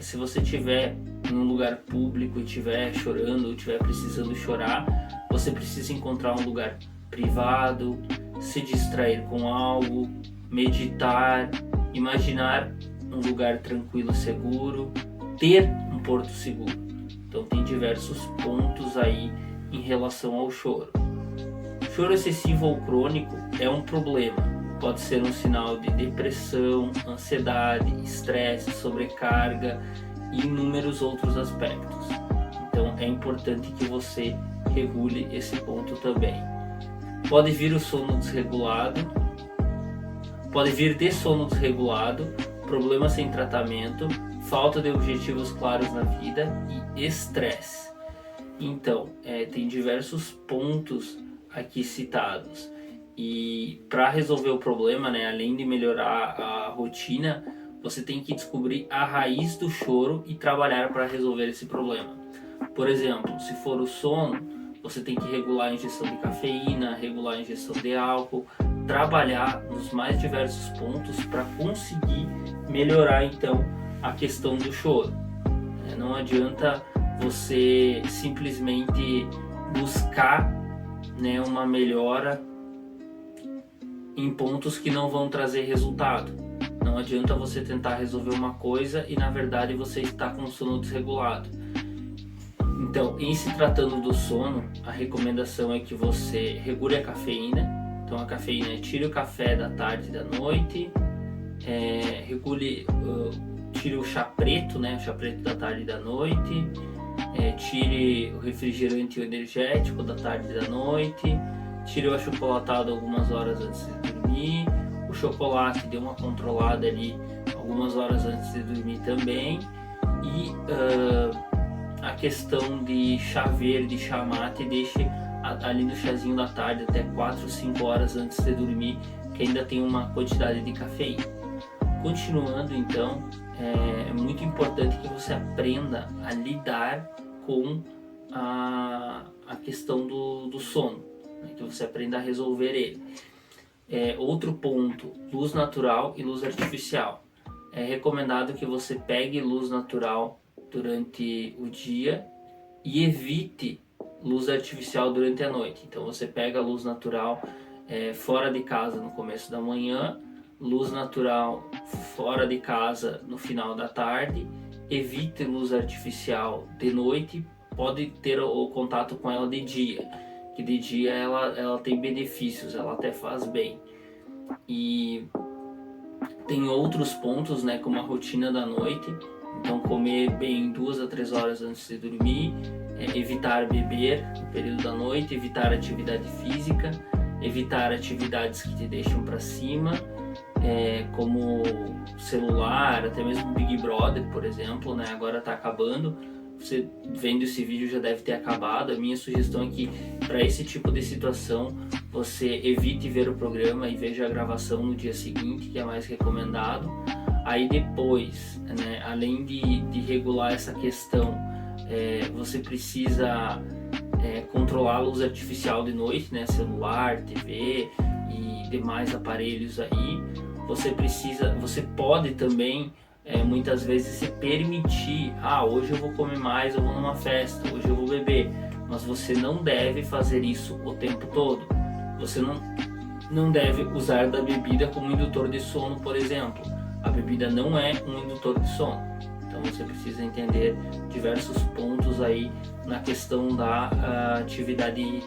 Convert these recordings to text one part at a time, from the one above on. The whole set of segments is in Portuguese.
Se você estiver em um lugar público e estiver chorando ou estiver precisando chorar, você precisa encontrar um lugar privado, se distrair com algo, meditar, imaginar um lugar tranquilo e seguro, ter um porto seguro. Então tem diversos pontos aí em relação ao choro. Choro excessivo ou crônico é um problema. Pode ser um sinal de depressão, ansiedade, estresse, sobrecarga e inúmeros outros aspectos. Então é importante que você regule esse ponto também. Pode vir de sono desregulado, problemas sem tratamento, falta de objetivos claros na vida e estresse. Então, tem diversos pontos aqui citados. E para resolver o problema, além de melhorar a rotina, você tem que descobrir a raiz do choro e trabalhar para resolver esse problema. Por exemplo, se for o sono, você tem que regular a ingestão de cafeína, regular a ingestão de álcool, trabalhar nos mais diversos pontos para conseguir melhorar então a questão do choro. Não adianta você simplesmente buscar uma melhora em pontos que não vão trazer resultado. Não adianta você tentar resolver uma coisa e na verdade você está com o sono desregulado. Então, em se tratando do sono, a recomendação é que você regule a cafeína. Então a cafeína, tire o café da tarde e da noite, tire o chá preto, o chá preto da tarde e da noite, tire o refrigerante e o energético da tarde e da noite, tire o achocolatado algumas horas antes de dormir, o chocolate dê uma controlada ali algumas horas antes de dormir também, e a questão de chá verde, chá mate, deixe ali no chazinho da tarde até 4 ou 5 horas antes de dormir, que ainda tem uma quantidade de cafeína. Continuando então, é muito importante que você aprenda a lidar com a questão do sono, que você aprenda a resolver ele. Outro ponto, luz natural e luz artificial. É recomendado que você pegue luz natural durante o dia e evite luz artificial durante a noite. Então você pega a luz natural fora de casa no começo da manhã, luz natural fora de casa no final da tarde, evite luz artificial de noite, pode ter o contato com ela de dia, que de dia ela tem benefícios, ela até faz bem. E tem outros pontos, como a rotina da noite. Então comer bem 2 a 3 horas antes de dormir, evitar beber no período da noite, evitar atividade física, evitar atividades que te deixam para cima, como celular, até mesmo Big Brother, por exemplo, agora está acabando. Você vendo esse vídeo já deve ter acabado. A minha sugestão é que para esse tipo de situação você evite ver o programa e veja a gravação no dia seguinte, que é mais recomendado. Aí depois, além de regular essa questão, você precisa controlar a luz artificial de noite, celular, TV e demais aparelhos aí. Você pode também muitas vezes se permitir, hoje eu vou comer mais, eu vou numa festa, hoje eu vou beber, mas você não deve fazer isso o tempo todo. Você não deve usar da bebida como indutor de sono, por exemplo. A bebida não é um indutor de sono. Então você precisa entender diversos pontos aí na questão da atividade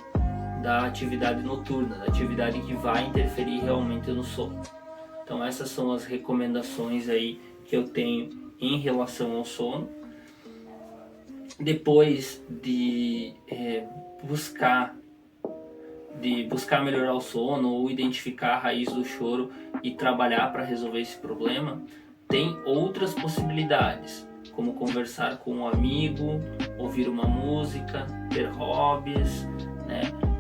noturna, da atividade que vai interferir realmente no sono. Então essas são as recomendações aí que eu tenho em relação ao sono. Depois de buscar melhorar o sono ou identificar a raiz do choro e trabalhar para resolver esse problema, tem outras possibilidades, como conversar com um amigo, ouvir uma música, ter hobbies,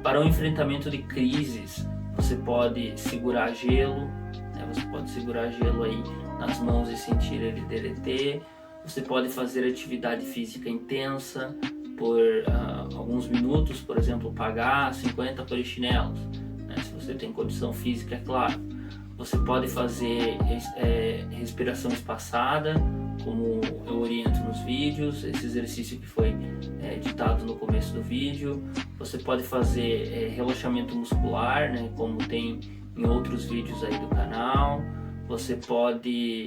Para o enfrentamento de crises, você pode segurar gelo, Você pode segurar gelo aí nas mãos e sentir ele derreter. Você pode fazer atividade física intensa por alguns minutos, por exemplo, pagar 50 polichinelos, se você tem condição física, é claro. Você pode fazer respiração espaçada, como eu vídeos, esse exercício que foi ditado no começo do vídeo. Você pode fazer relaxamento muscular, né, como tem em outros vídeos aí do canal. Você pode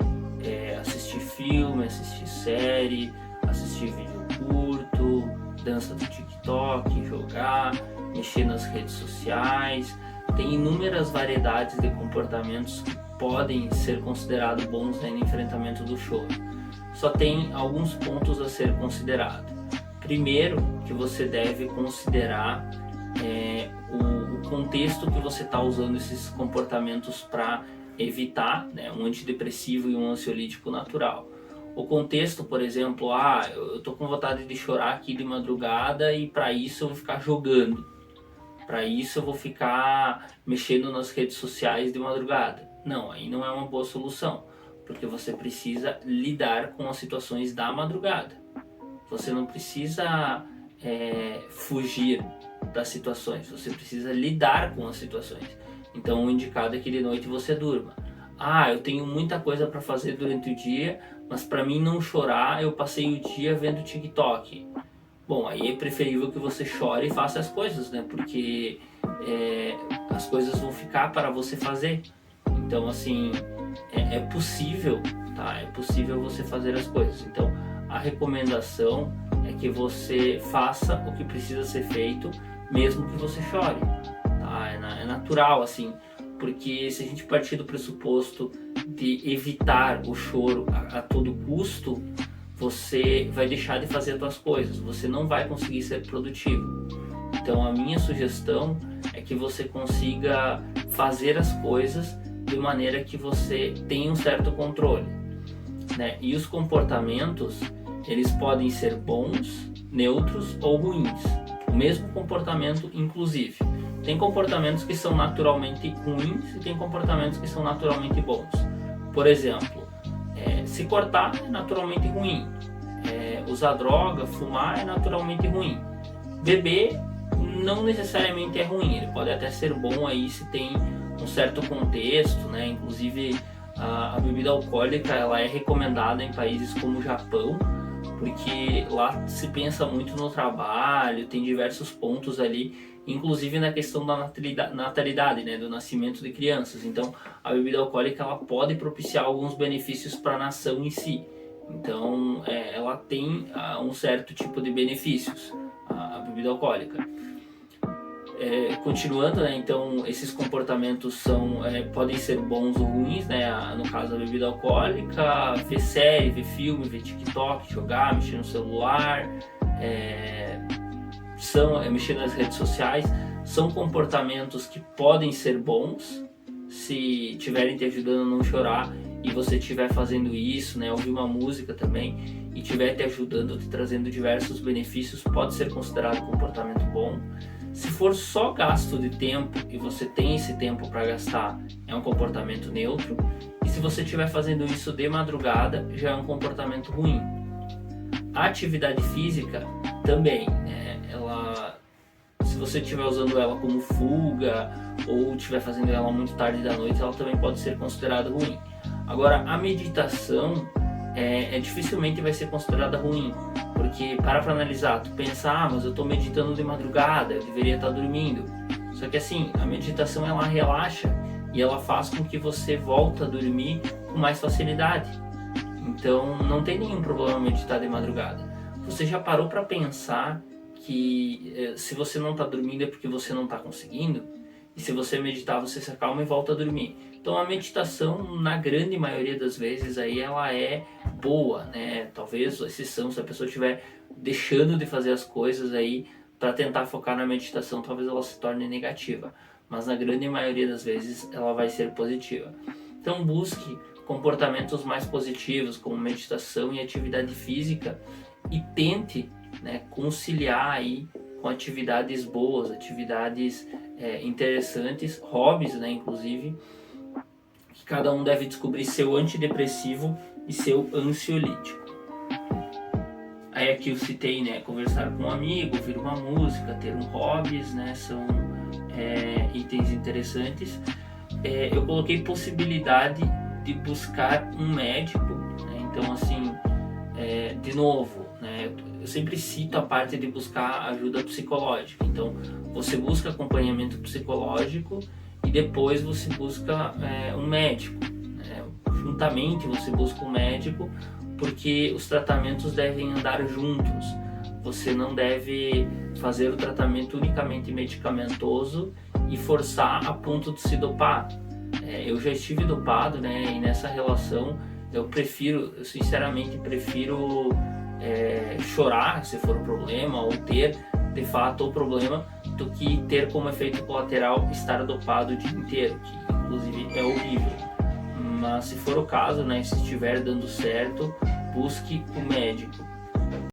assistir filme, assistir série, assistir vídeo curto, dança do TikTok, jogar, mexer nas redes sociais. Tem inúmeras variedades de comportamentos que podem ser considerados bons, né, no enfrentamento do choro. Só tem alguns pontos a ser considerado. Primeiro, que você deve considerar o contexto que você está usando esses comportamentos para evitar, né, um antidepressivo e um ansiolítico natural. O contexto, por exemplo, eu estou com vontade de chorar aqui de madrugada e para isso eu vou ficar jogando. Para isso eu vou ficar mexendo nas redes sociais de madrugada. Não, aí não é uma boa solução, porque você precisa lidar com as situações da madrugada. Você não precisa fugir das situações, você precisa lidar com as situações. Então o indicado é que de noite você durma. Eu tenho muita coisa para fazer durante o dia, mas para mim não chorar, eu passei o dia vendo TikTok. Bom, aí é preferível que você chore e faça as coisas, né? Porque as coisas vão ficar para você fazer. Então, assim, é possível, tá? É possível você fazer as coisas. Então, a recomendação é que você faça o que precisa ser feito, mesmo que você chore, tá? É natural, assim, porque se a gente partir do pressuposto de evitar o choro a todo custo, você vai deixar de fazer as suas coisas, você não vai conseguir ser produtivo. Então, a minha sugestão é que você consiga fazer as coisas de maneira que você tenha um certo controle, né? E os comportamentos, eles podem ser bons, neutros ou ruins. O mesmo comportamento, inclusive. Tem comportamentos que são naturalmente ruins e tem comportamentos que são naturalmente bons. Por exemplo, se cortar é naturalmente ruim. Usar droga, fumar é naturalmente ruim. Beber não necessariamente é ruim, ele pode até ser bom aí se tem um certo contexto, né? Inclusive a bebida alcoólica ela é recomendada em países como o Japão, porque lá se pensa muito no trabalho, tem diversos pontos ali, inclusive na questão da natalidade, né? Do nascimento de crianças. Então a bebida alcoólica ela pode propiciar alguns benefícios para a nação em si. Então ela tem um certo tipo de benefícios, a bebida alcoólica. Continuando, né, então esses comportamentos podem ser bons ou ruins, né, no caso da bebida alcoólica, ver série, ver filme, ver TikTok, jogar, mexer no celular, mexer nas redes sociais, são comportamentos que podem ser bons se estiverem te ajudando a não chorar e você estiver fazendo isso, né, ouvir uma música também e estiver te ajudando, te trazendo diversos benefícios, pode ser considerado comportamento bom. Se for só gasto de tempo e você tem esse tempo para gastar, é um comportamento neutro. E se você estiver fazendo isso de madrugada, já é um comportamento ruim. A atividade física também, né? Se você estiver usando ela como fuga ou estiver fazendo ela muito tarde da noite, ela também pode ser considerada ruim. Agora, a meditação dificilmente vai ser considerada ruim, porque para analisar, tu pensa, mas eu estou meditando de madrugada, eu deveria estar dormindo. Só que assim, a meditação ela relaxa e ela faz com que você volte a dormir com mais facilidade. Então não tem nenhum problema meditar de madrugada. Você já parou para pensar que se você não está dormindo é porque você não está conseguindo? E se você meditar, você se acalma e volta a dormir. Então a meditação, na grande maioria das vezes, aí ela é boa, né? Talvez exceção, se a pessoa estiver deixando de fazer as coisas aí para tentar focar na meditação, talvez ela se torne negativa. Mas na grande maioria das vezes ela vai ser positiva. Então busque comportamentos mais positivos, como meditação e atividade física, e tente, né, conciliar aí com atividades boas, atividades interessantes, hobbies, né, inclusive, que cada um deve descobrir seu antidepressivo e seu ansiolítico. Aí aqui eu citei, né, conversar com um amigo, ouvir uma música, ter hobbies, né, são itens interessantes. Eu coloquei possibilidade de buscar um médico, né, então assim, de novo, eu sempre cito a parte de buscar ajuda psicológica. Então, você busca acompanhamento psicológico e depois você busca um médico. Juntamente você busca um médico, porque os tratamentos devem andar juntos. Você não deve fazer o tratamento unicamente medicamentoso e forçar a ponto de se dopar. Eu já estive dopado, né? E nessa relação eu sinceramente prefiro chorar se for um problema, ou ter de fato o problema, do que ter como efeito colateral estar dopado o dia inteiro, que inclusive é horrível. Mas se for o caso, né, se estiver dando certo, busque o médico.